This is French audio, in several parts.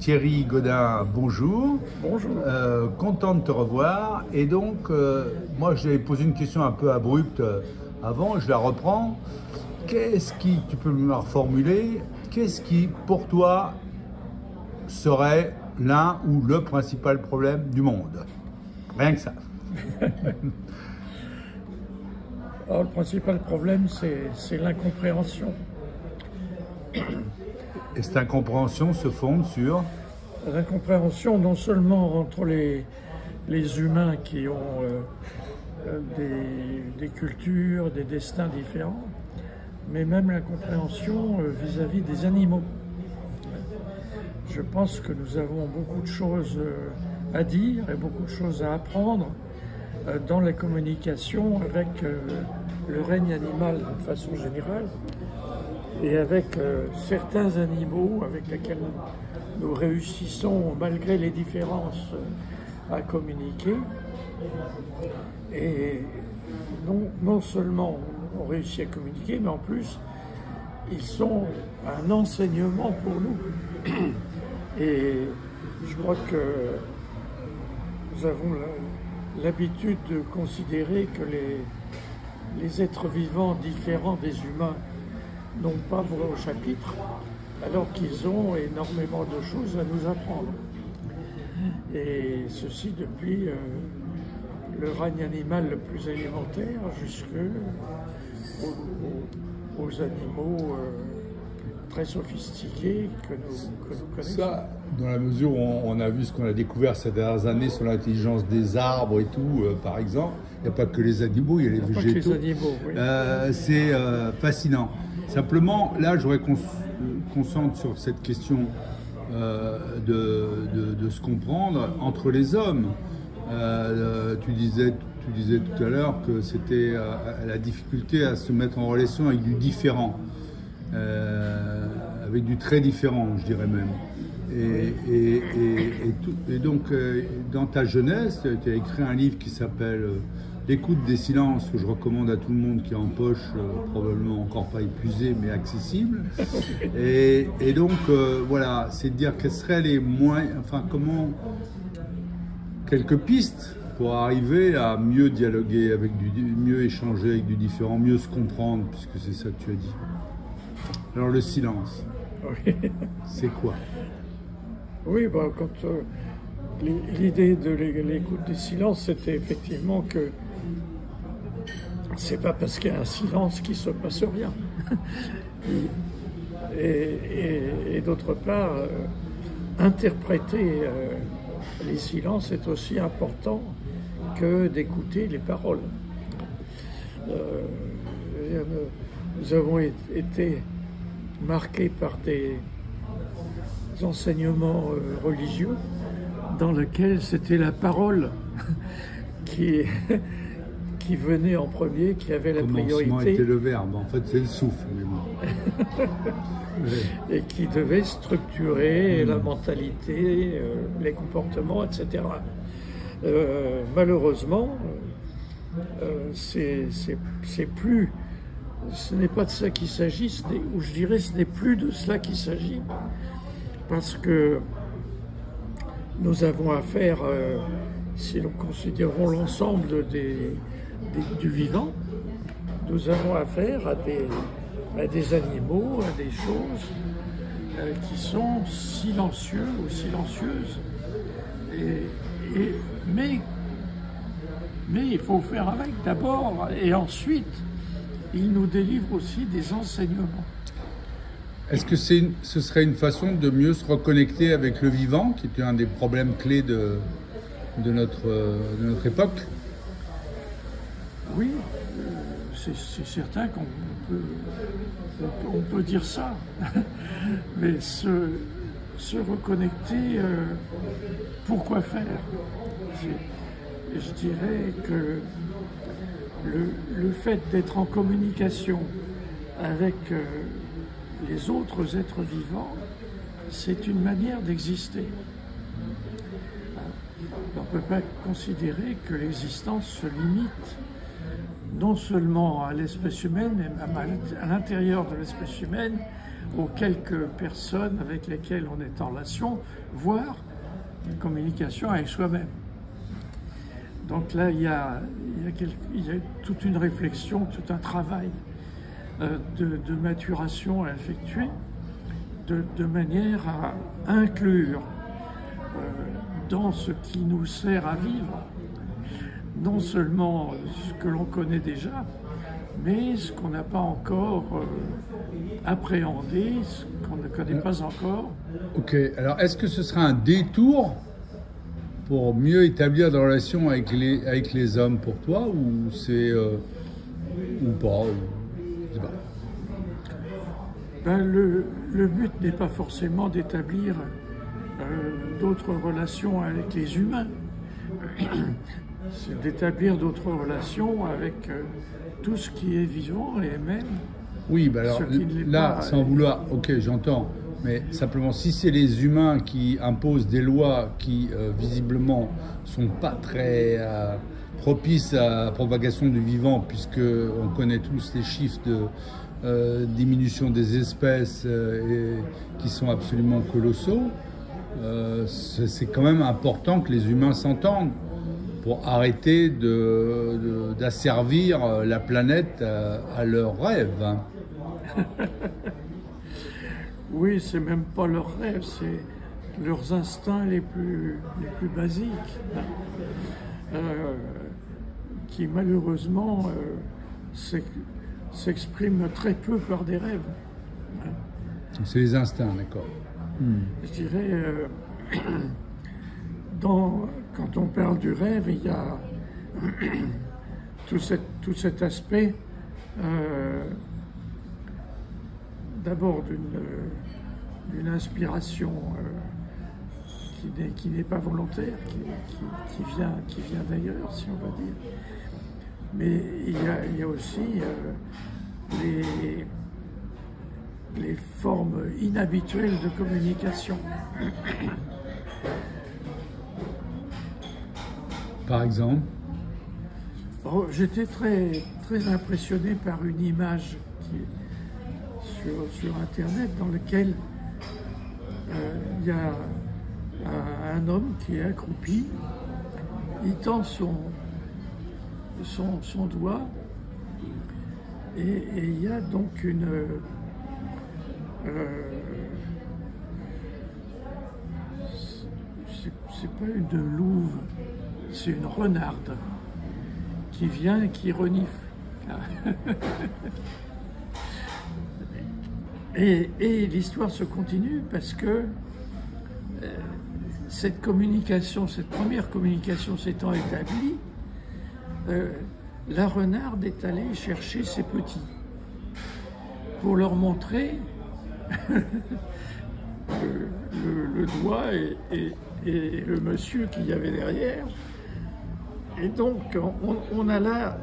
Thierry Godin, bonjour. Bonjour. Content de te revoir. Et donc, moi, j'avais posé une question un peu abrupte avant, je la reprends. Tu peux me la reformuler, qu'est-ce qui, pour toi, serait l'un ou le principal problème du monde? Rien que ça. Alors, le principal problème, c'est l'incompréhension. Et cette incompréhension se fonde sur... L'incompréhension non seulement entre les humains qui ont des cultures, des destins différents, mais même l'incompréhension vis-à-vis des animaux. Je pense que nous avons beaucoup de choses à dire et beaucoup de choses à apprendre dans la communication avec le règne animal de façon générale et avec certains animaux avec lesquels nous réussissons, malgré les différences, à communiquer. Et non seulement on réussit à communiquer, mais en plus, ils sont un enseignement pour nous. Et je crois que nous avons l'habitude de considérer que les êtres vivants différents des humains n'ont pas voix au chapitre, alors qu'ils ont énormément de choses à nous apprendre. Et ceci depuis le règne animal le plus élémentaire jusqu'aux animaux très sophistiqués que nous connaissons. Ça, dans la mesure où on a vu ce qu'on a découvert ces dernières années sur l'intelligence des arbres et tout, par exemple, il n'y a pas que les animaux, il y a les végétaux. Oui. C'est fascinant. Simplement, là, je voudrais qu'on se concentre sur cette question de se comprendre entre les hommes. Tu disais tout à l'heure que c'était la difficulté à se mettre en relation avec du différent, avec du très différent, je dirais même. Et donc, dans ta jeunesse, tu as écrit un livre qui s'appelle L'écoute des silences, que je recommande à tout le monde qui est en poche, probablement encore pas épuisé, mais accessible. Et donc, voilà, c'est de dire quels seraient les moyens, enfin, quelques pistes pour arriver à mieux dialoguer, mieux échanger avec du différent, mieux se comprendre, puisque c'est ça que tu as dit. Alors, le silence, Oui. c'est quoi? Oui, quand l'idée de l'écoute des silences, c'était effectivement que c'est pas parce qu'il y a un silence qu'il se passe rien. Et d'autre part, interpréter les silences est aussi important que d'écouter les paroles. Nous avons été marqués par des enseignements religieux dans lesquels c'était la parole qui venait en premier, qui avait la priorité. Le commencement était le verbe, en fait c'est le souffle. Et qui devait structurer la mentalité, les comportements, etc. Malheureusement, ce n'est pas de ça qu'il s'agit, ou je dirais ce n'est plus de cela qu'il s'agit, parce que nous avons affaire, si nous considérons l'ensemble du vivant, nous avons affaire à des animaux, à des choses qui sont silencieux ou silencieuses. Mais il faut faire avec d'abord, et ensuite, il nous délivre aussi des enseignements. Est-ce que ce serait une façon de mieux se reconnecter avec le vivant, qui était un des problèmes clés de notre époque? Oui, c'est certain qu'on peut dire ça. Mais se reconnecter, pourquoi faire? Je dirais que le fait d'être en communication avec les autres êtres vivants, c'est une manière d'exister. On ne peut pas considérer que l'existence se limite non seulement à l'espèce humaine, mais même à l'intérieur de l'espèce humaine, aux quelques personnes avec lesquelles on est en relation, voire la communication avec soi-même. Donc là, il y a toute une réflexion, tout un travail de maturation à effectuer, de manière à inclure dans ce qui nous sert à vivre, non seulement ce que l'on connaît déjà, mais ce qu'on n'a pas encore appréhendé, ce qu'on ne connaît pas encore. Ok, alors est-ce que ce sera un détour pour mieux établir des relations avec les hommes pour toi, ou c'est ou pas, je sais pas. Ben, le but n'est pas forcément d'établir d'autres relations avec les humains, c'est d'établir d'autres relations avec tout ce qui est vivant et même Oui, ben alors là, pas, sans vouloir, ok, j'entends, mais simplement si c'est les humains qui imposent des lois qui visiblement sont pas très propices à la propagation du vivant, puisque on connaît tous les chiffres de diminution des espèces qui sont absolument colossaux, c'est quand même important que les humains s'entendent pour arrêter d'asservir la planète à leurs rêves. Hein. Oui, c'est même pas leurs rêves, c'est leurs instincts les plus basiques, qui malheureusement s'expriment très peu par des rêves. C'est les instincts, d'accord. Je dirais, quand on parle du rêve, il y a tout cet aspect d'abord d'une inspiration qui n'est pas volontaire, qui vient d'ailleurs, si on va dire. Mais il y a aussi les formes inhabituelles de communication. Par exemple? Oh, j'étais très impressionné par une image sur Internet dans laquelle il y a un homme qui est accroupi, il tend son doigt et il y a donc c'est pas une louve, c'est une renarde qui vient et qui renifle. Et l'histoire se continue parce que cette première communication s'étant établie, la renarde est allée chercher ses petits pour leur montrer le doigt et le monsieur qu'il y avait derrière. Et donc, on a là,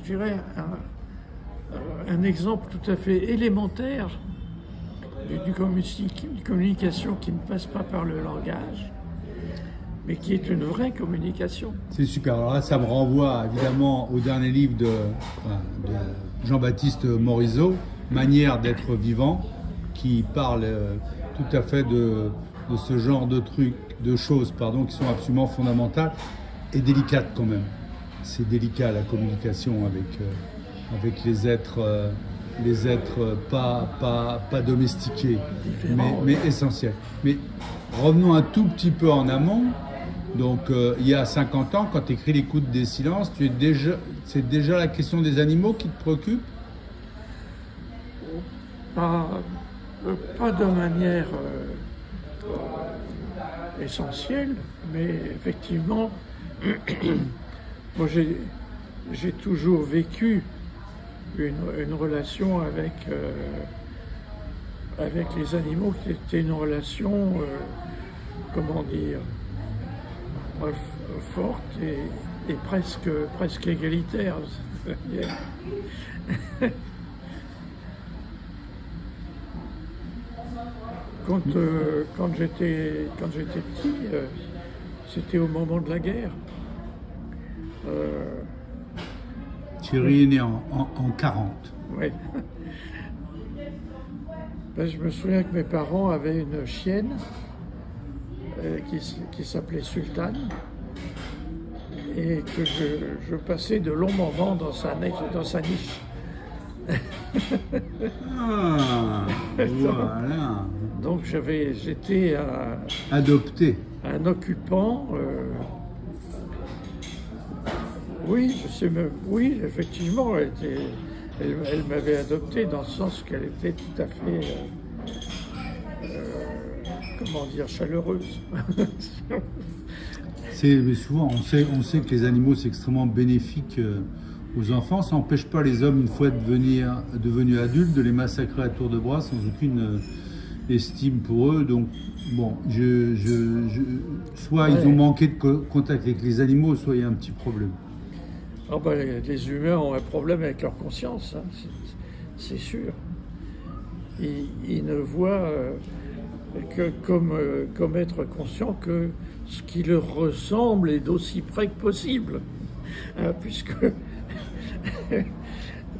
je dirais, un exemple tout à fait élémentaire d'une communication qui ne passe pas par le langage, mais qui est une vraie communication. C'est super. Alors là, ça me renvoie évidemment au dernier livre de Jean-Baptiste Morisot, Manière d'être vivant, qui parle tout à fait de ce genre de trucs, de choses, qui sont absolument fondamentales et délicates quand même. C'est délicat la communication avec les êtres pas domestiqués, mais essentiels. Mais revenons un tout petit peu en amont. Donc il y a 50 ans, quand tu écris L'écoute des silences, c'est déjà la question des animaux qui te préoccupe? Pas de manière essentielle, mais effectivement, moi j'ai toujours vécu une relation avec les animaux qui était une relation, comment dire, forte et presque égalitaire. Quand j'étais petit, c'était au moment de la guerre. Thierry est né en 40. Oui. Ben, je me souviens que mes parents avaient une chienne qui s'appelait Sultane et que je passais de longs moments dans sa niche. Ah, voilà. Donc j'étais Adopté. un occupant. Oui, je sais même. Oui, effectivement, elle m'avait adopté dans le sens qu'elle était tout à fait, comment dire, chaleureuse. Mais souvent, on sait que les animaux, c'est extrêmement bénéfique aux enfants. Ça n'empêche pas les hommes, une fois devenus adultes, de les massacrer à tour de bras sans aucune estime pour eux. Donc, bon, soit ils ont manqué de contact avec les animaux, soit il y a un petit problème. Oh ben, les humains ont un problème avec leur conscience, hein, c'est sûr. Ils ne voient que comme être conscient que ce qui leur ressemble est d'aussi près que possible. Hein, puisque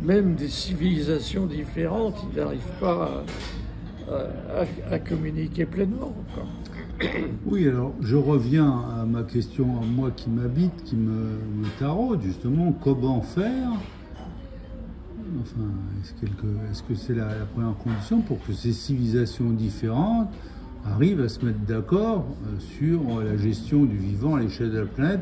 même des civilisations différentes, ils n'arrivent pas à communiquer pleinement, quoi. Oui, alors je reviens à ma question, à moi qui m'habite, qui me taraude justement, comment faire? Enfin, est-ce que c'est la première condition pour que ces civilisations différentes arrivent à se mettre d'accord sur la gestion du vivant à l'échelle de la planète?